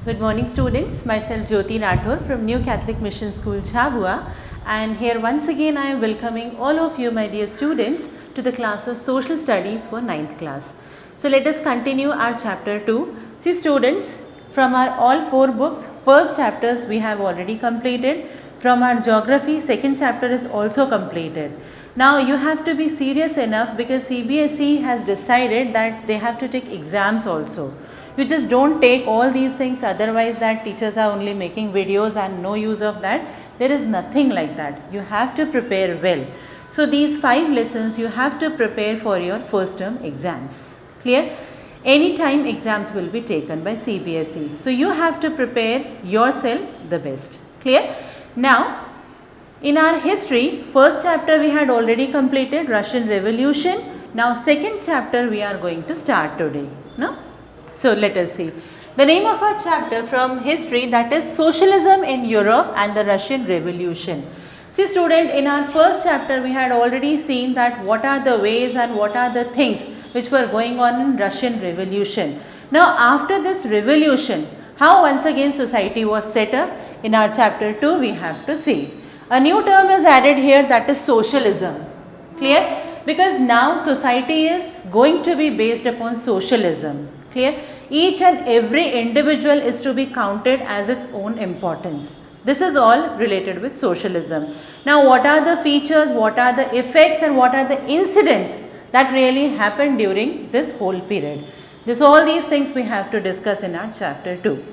Good morning students, myself Jyoti Rathore from New Catholic Mission School Chabua, and here once again I am welcoming all of you my dear students to the class of Social Studies for 9th class. So let us continue our chapter 2. See students, from our all 4 books, first chapters we have already completed. From our geography, second chapter is also completed. Now you have to be serious enough because CBSE has decided that they have to take exams also. You just don't take all these things, otherwise that teachers are only making videos and no use of that. There is nothing like that. You have to prepare well. So these 5 lessons you have to prepare for your first term exams. Clear? Anytime exams will be taken by CBSE. So you have to prepare yourself the best. Clear? Now, in our history, first chapter we had already completed, Russian Revolution. Now second chapter we are going to start today. No? So let us see. The name of our chapter from history, that is Socialism in Europe and the Russian Revolution. See student, in our first chapter we had already seen that what are the ways and what are the things which were going on in Russian Revolution. Now after this revolution, how once again society was set up, in our chapter 2 we have to see. A new term is added here, that is socialism. Clear? Because now society is going to be based upon socialism. Clear? Each and every individual is to be counted as its own importance. This is all related with socialism. Now what are the features, what are the effects and what are the incidents that really happened during this whole period? All these things we have to discuss in our chapter 2.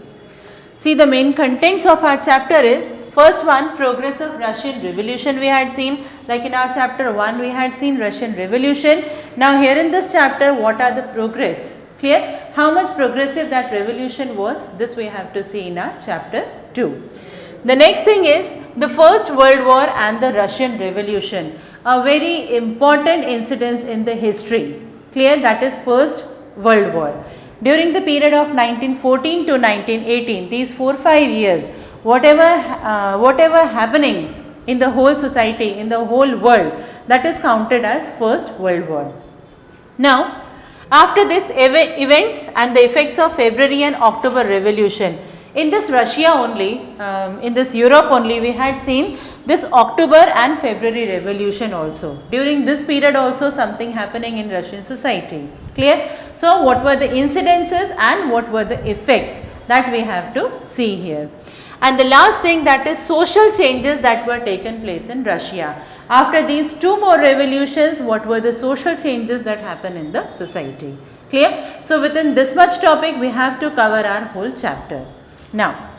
See, the main contents of our chapter is, first one, progress of Russian Revolution we had seen. Like in our chapter 1 we had seen Russian Revolution. Now here in this chapter, what are the progress? Clear? How much progressive that revolution was, this we have to see in our chapter 2. The next thing is the First World War and the Russian Revolution. A very important incident in the history. Clear? That is First World War. During the period of 1914 to 1918, these 4-5 years, whatever happening in the whole society, in the whole world, that is counted as First World War. Now, after this events and the effects of February and October Revolution, in this Russia only, in this Europe only, we had seen this October and February Revolution also. During this period also something happening in Russian society. Clear? So what were the incidences and what were the effects, that we have to see here. And the last thing, that is social changes that were taken place in Russia. After these 2 more revolutions, what were the social changes that happened in the society? Clear? So within this much topic we have to cover our whole chapter. Now,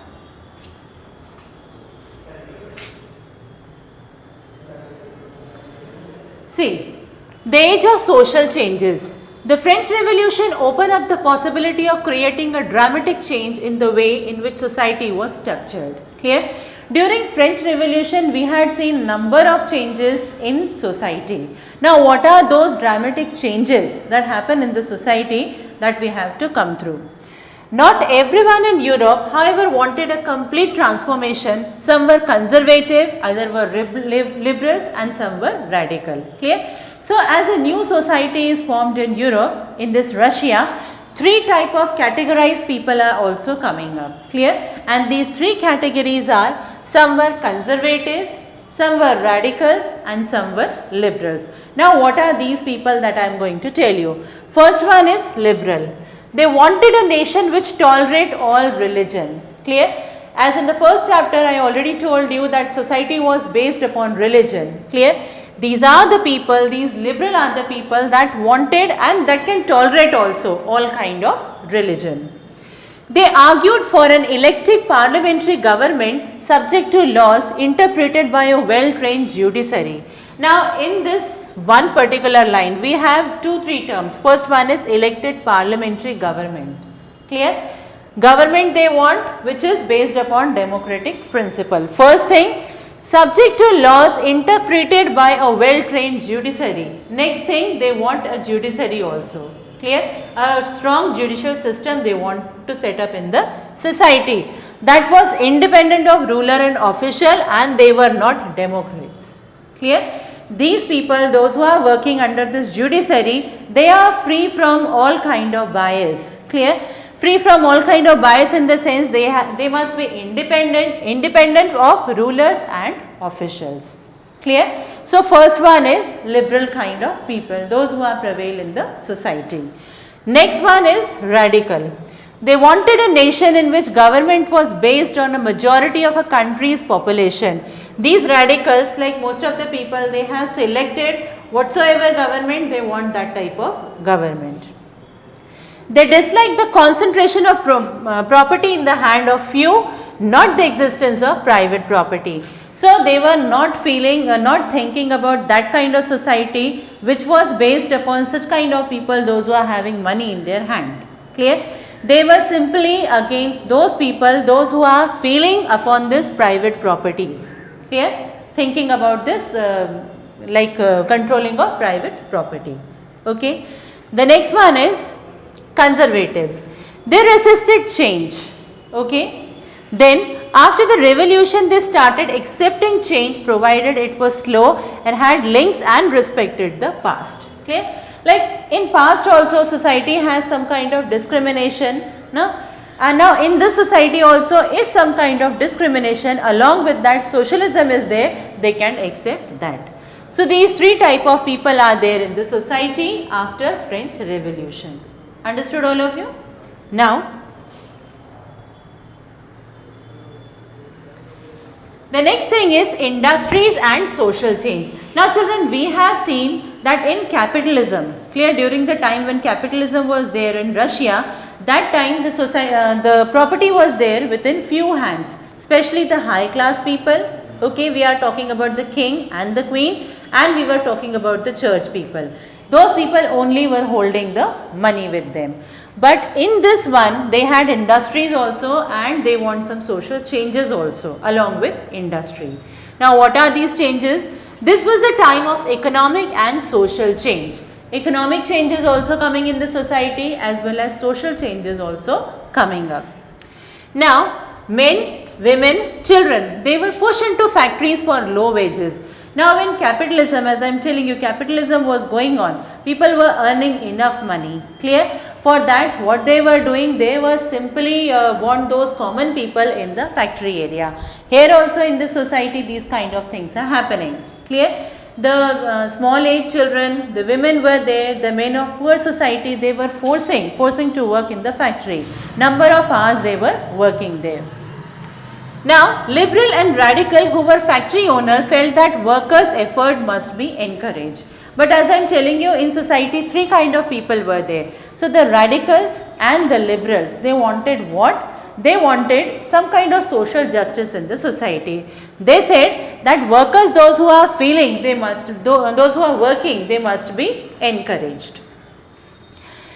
see, the age of social changes. The French Revolution opened up the possibility of creating a dramatic change in the way in which society was structured. Clear? During French Revolution, we had seen number of changes in society. Now, what are those dramatic changes that happen in the society that we have to come through? Not everyone in Europe, however, wanted a complete transformation. Some were conservative, others were liberals, and some were radical. Clear? So, as a new society is formed in Europe, in this Russia, 3 type of categorized people are also coming up. Clear? And these 3 categories are, some were conservatives, some were radicals, and some were liberals. Now, what are these people that I am going to tell you? First one is liberal. They wanted a nation which tolerate all religion. Clear? As in the first chapter, I already told you that society was based upon religion. Clear? These are the people, these liberal are the people that wanted and that can tolerate also all kind of religion. They argued for an elected parliamentary government subject to laws interpreted by a well-trained judiciary. Now, in this one particular line, we have 2-3 terms. First one is elected parliamentary government. Clear? Government they want which is based upon democratic principle. First thing, subject to laws interpreted by a well-trained judiciary. Next thing, they want a judiciary also. Clear? A strong judicial system they want to set up in the society. That was independent of ruler and official, and they were not democrats. Clear? These people, those who are working under this judiciary, they are free from all kind of bias. Clear? free from all kind of bias, in the sense they must be independent of rulers and officials. Clear? So first one is liberal kind of people, those who are prevail in the society. Next one is radical. They wanted a nation in which government was based on a majority of a country's population. These radicals, like most of the people, they have selected whatsoever government, they want that type of government. They dislike the concentration of property in the hand of few, not the existence of private property. So they were not thinking about that kind of society which was based upon such kind of people, those who are having money in their hand. Clear? They were simply against those people, those who are feeling upon this private properties. Clear? Thinking about this controlling of private property. Okay. The next one is conservatives. They resisted change. Okay. Then after the revolution, they started accepting change provided it was slow and had links and respected the past. Clear? Like in past also society has some kind of discrimination, no? And now in this society also, if some kind of discrimination along with that socialism is there, they can accept that. So these three type of people are there in the society after French Revolution. Understood all of you? Now, the next thing is industries and social change. Now children, we have seen that in capitalism, clear, during the time when capitalism was there in Russia, that time the property was there within few hands, especially the high class people. Okay, we are talking about the king and the queen, and we were talking about the church people. Those people only were holding the money with them. But in this one, they had industries also, and they want some social changes also along with industry. Now what are these changes? This was the time of economic and social change. Economic changes also coming in the society, as well as social changes also coming up. Now men, women, children, they were pushed into factories for low wages. Now when capitalism, as I am telling you, capitalism was going on, people were earning enough money. Clear? For that, what they were doing, they were simply want those common people in the factory area. Here also in this society, these kind of things are happening. Clear? The small age children, the women were there, the men of poor society, they were forcing to work in the factory. Number of hours they were working there. Now, liberal and radical who were factory owner felt that workers' effort must be encouraged. But as I am telling you, in society, three kind of people were there. So the radicals and the liberals, they wanted what? They wanted some kind of social justice in the society. They said that workers, those who are feeling, those who are working, they must be encouraged.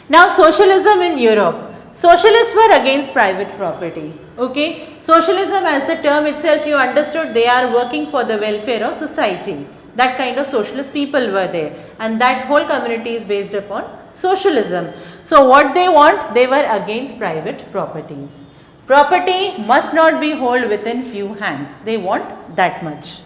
Now socialism in Europe. Socialists were against private property. Okay. Socialism, as the term itself you understood, they are working for the welfare of society. That kind of socialist people were there, and that whole community is based upon socialism. So what they want? They were against private properties. Property must not be held within few hands. They want that much.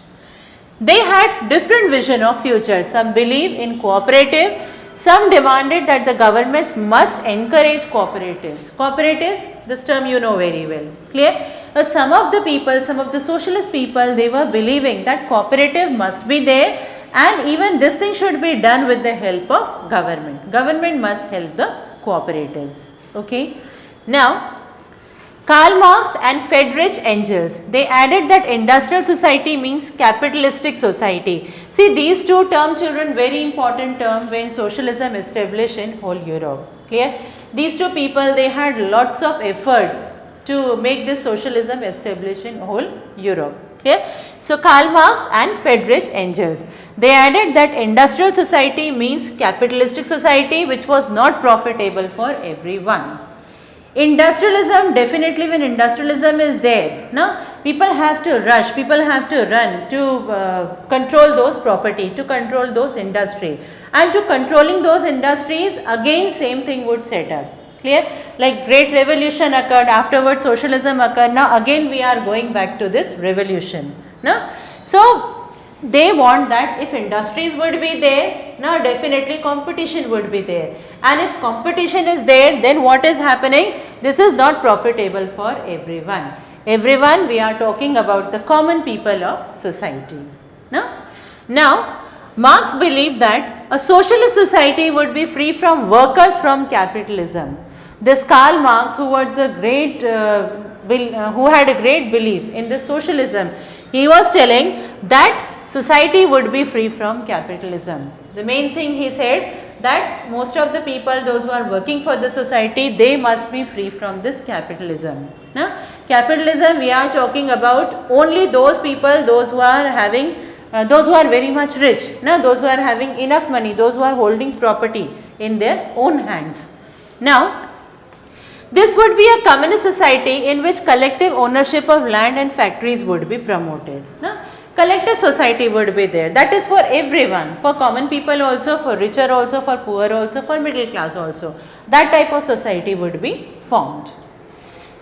They had different vision of future. Some believe in cooperative. Some demanded that the governments must encourage cooperatives. Cooperatives, this term you know very well. Clear? Some of the people, some of the socialist people, they were believing that cooperative must be there, and even this thing should be done with the help of government. Government must help the cooperatives. Okay. Now, Karl Marx and Friedrich Engels, they added that industrial society means capitalistic society. See, these two terms, children, very important term when socialism established in whole Europe. Clear? These two people, they had lots of efforts to make this socialism established in whole Europe. Clear? So Karl Marx and Friedrich Engels, they added that industrial society means capitalistic society which was not profitable for everyone. Industrialism, definitely when industrialism is there, no, people have to rush, people have to run to control those property, to control those industry, and to controlling those industries, again same thing would set up. Clear? Like great revolution occurred, afterwards socialism occurred, now again we are going back to this revolution. No? So they want that if industries would be there, now definitely competition would be there, And if competition is there, then what is happening? This is not profitable for everyone. Everyone, we are talking about the common people of society. Now, Marx believed that a socialist society would be free from workers from capitalism. This Karl Marx, who was a great, who had a great belief in the socialism, he was telling that society would be free from capitalism. The main thing he said, that most of the people, those who are working for the society, they must be free from this capitalism. Now, capitalism, we are talking about only those people, those who are having, those who are very much rich, those who are having enough money, those who are now holding property in their own hands. Now, this would be a communist society in which collective ownership of land and factories would be promoted. Collective society would be there. That is for everyone, for common people also, for richer also, for poor also, for middle class also. That type of society would be formed.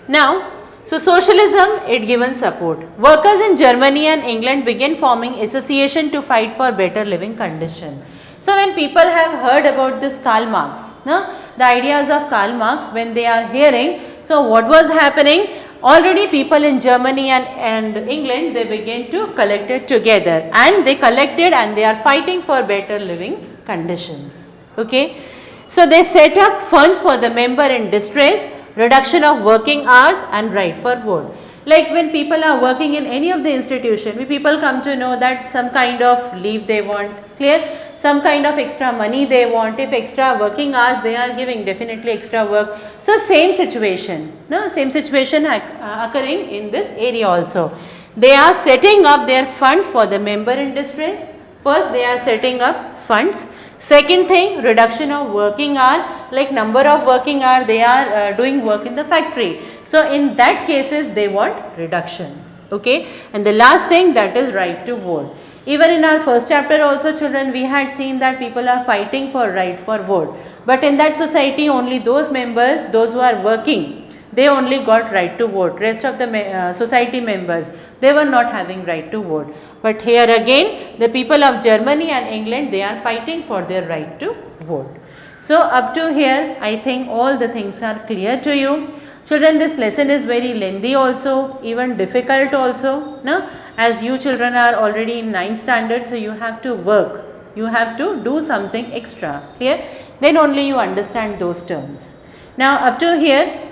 Now, so socialism, it given support. Workers in Germany and England began forming association to fight for better living condition. So when people have heard about this Karl Marx, the ideas of Karl Marx, when they are hearing, so what was happening? Already people in Germany and England, they began to collect it together, and they collected and they are fighting for better living conditions. Okay. So they set up funds for the member in distress, reduction of working hours and right for vote. Like when people are working in any of the institution, people come to know that some kind of leave they want, clear? Some kind of extra money they want. If extra working hours they are giving, definitely extra work. So same situation, same situation occurring in this area also. They are setting up their funds for the member in distress. First they are setting up funds. Second thing, reduction of working hour, like number of working hour they are doing work in the factory. So in that cases they want reduction. Okay. And the last thing, that is right to vote. Even in our first chapter also, children, we had seen that people are fighting for right for vote. But in that society, only those members, those who are working, they only got right to vote. Rest of the society members, they were not having right to vote. But here again, the people of Germany and England, they are fighting for their right to vote. So up to here, I think all the things are clear to you. Children, this lesson is very lengthy also, even difficult also, as you children are already in 9th standard, so you have to work, you have to do something extra, clear? Then only you understand those terms. Now up to here,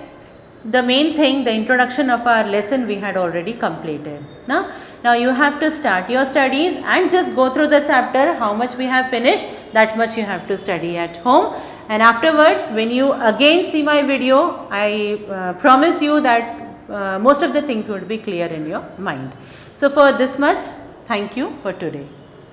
the main thing, the introduction of our lesson we had already completed. Now you have to start your studies and just go through the chapter, how much we have finished, that much you have to study at home. And afterwards, when you again see my video, I promise you that most of the things would be clear in your mind. So for this much, thank you for today.